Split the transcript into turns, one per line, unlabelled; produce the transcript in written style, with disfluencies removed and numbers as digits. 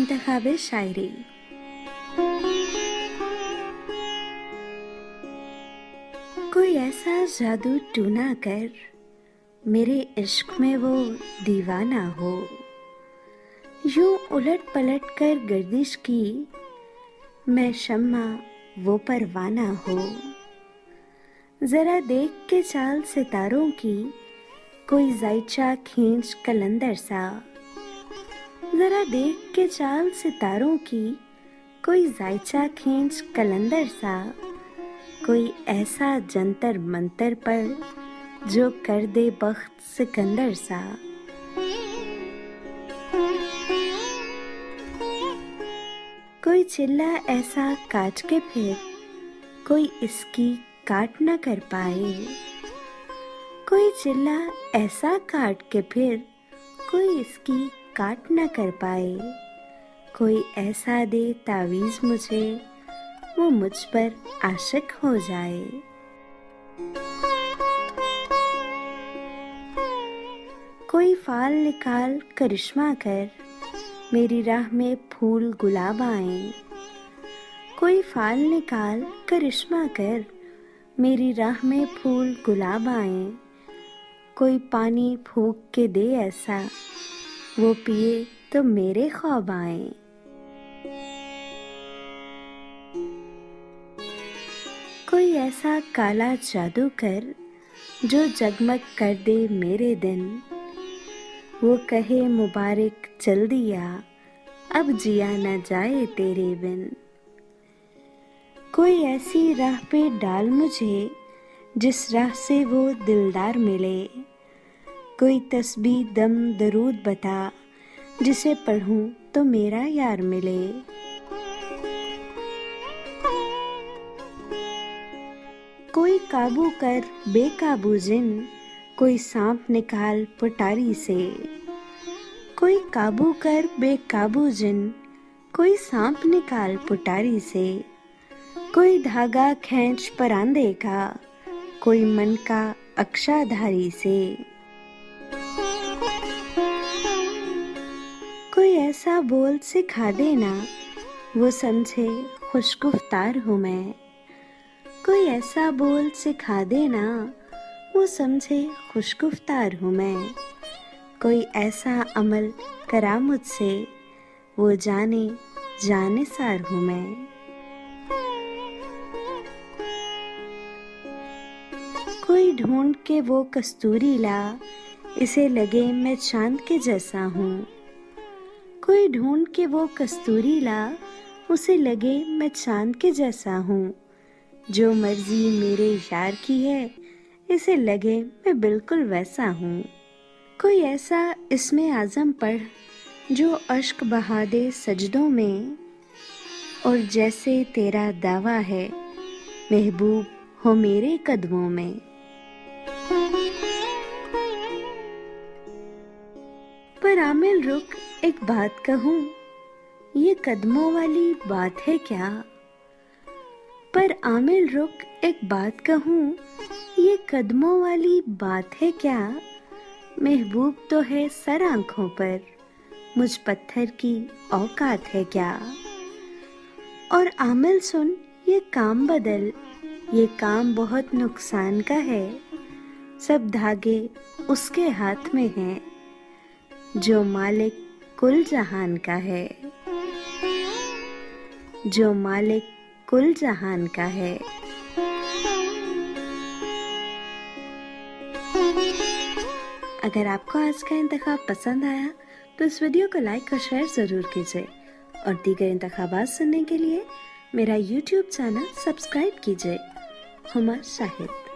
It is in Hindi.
इंतखाबे शायरी। कोई ऐसा जादू टूना कर मेरे इश्क में वो दीवाना हो, यूं उलट पलट कर गर्दिश की मैं शम्मा वो परवाना हो। जरा देख के चाल सितारों की कोई जायचा खींच कलंदर सा, जरा देख के चाल सितारों की कोई जायचा खींच कलंदर सा, कोई ऐसा जंतर मंतर पर जो कर दे बख्त सिकंदर सा। कोई चिल्ला ऐसा काट के फिर कोई इसकी काट न कर पाए, कोई चिल्ला ऐसा काट के फिर कोई इसकी काट न कर पाए। कोई ऐसा दे तावीज़ मुझे वो मुझ पर आशिक हो जाए। कोई फाल निकाल करिश्मा कर मेरी राह में फूल गुलाब आए, कोई फाल निकाल करिश्मा कर मेरी राह में फूल गुलाब आए। कोई पानी फूंक के दे ऐसा वो पिए तो मेरे ख्वाब आए। कोई ऐसा काला जादू कर जो जगमग कर दे मेरे दिन, वो कहे मुबारक जल्दी आ अब जिया न जाए तेरे बिन। कोई ऐसी राह पे डाल मुझे जिस राह से वो दिलदार मिले, कोई तस्बीह दम दरूद बता जिसे पढ़ूं तो मेरा यार मिले। कोई काबू कर बेकाबू जिन कोई सांप निकाल पुटारी से, कोई काबू कर बेकाबू जिन कोई सांप निकाल पुटारी से। कोई धागा खींच परांदे का कोई मन का अक्षाधारी से। कोई ऐसा बोल सिखा देना वो समझे खुशगुफ्तार हूँ मैं, कोई ऐसा बोल सिखा देना वो समझे खुशगुफ्तार हूँ मैं। कोई ऐसा अमल करा मुझसे वो जाने जानिसार हूँ मैं। कोई ढूंढ के वो कस्तूरी ला इसे लगे मैं चांद के जैसा हूँ, कोई ढूंढ के वो कस्तूरी ला उसे लगे मैं चांद के जैसा हूँ। जो मर्जी मेरे यार की है इसे लगे मैं बिल्कुल वैसा हूँ। कोई ऐसा इसमें आज़म पढ़ जो अश्क बहा दे सजदों में, और जैसे तेरा दावा है महबूब हो मेरे कदमों में। पर आमिल रुक एक बात कहूँ, ये कदमों वाली बात है क्या? पर आमिल रुक एक बात कहूँ, ये कदमों वाली बात है क्या? महबूब तो है सर आँखों पर, मुझ पत्थर की औकात है क्या? और आमिल सुन ये काम बदल, ये काम बहुत नुकसान का है। सब धागे उसके हाथ में हैं जो मालिक कुल जहान का है, जो मालिक कुल जहान का है। अगर आपको आज का इंतखाब पसंद आया तो इस वीडियो को लाइक और शेयर ज़रूर कीजिए, और दीगर इंतखाबात सुनने के लिए मेरा YouTube चैनल सब्सक्राइब कीजिए। हुमा शाहिद।